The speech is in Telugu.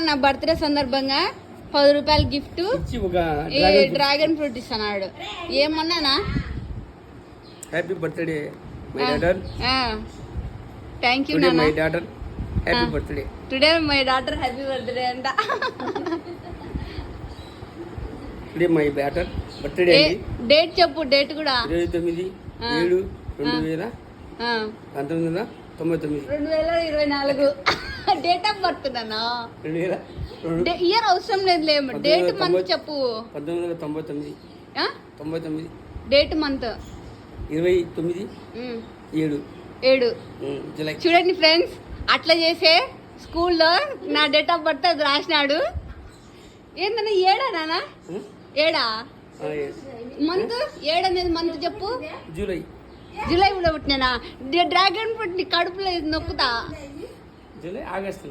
నా బర్త్డే సందర్భంగా 10 రూపాయల గిఫ్ట్ డ్రాగన్ ఫ్రూట్ ఇస్తున్నాడు. ఏమన్నానా? Happy birthday my daughter. Thank you my daughter. Happy birthday today my daughter. Happy birthday అంట. Today my daughter birthday. Date చెప్పు. డేట్ కూడా 29/7/1999. 2024 డేట్ ఆఫ్ బర్త్ నానా. ఇయర్ అవసరం లేదులేమో. డేట్ మంత్ చెప్పు. 1999. Date month 29/7 July. చూడండి ఫ్రెండ్స్, అట్లా చేసే స్కూల్లో నా డేట్ ఆఫ్ బర్త్ అది రాసినాడు. ఏందన్నా 7 నానా? 7 మంత్. 7 అనేది మంత్ చెప్పు. జూలై. జూలై కూడా పుట్టినా. డ్రాగన్ ఫ్రూట్ ని కడుపులో నొక్కుతా. July August.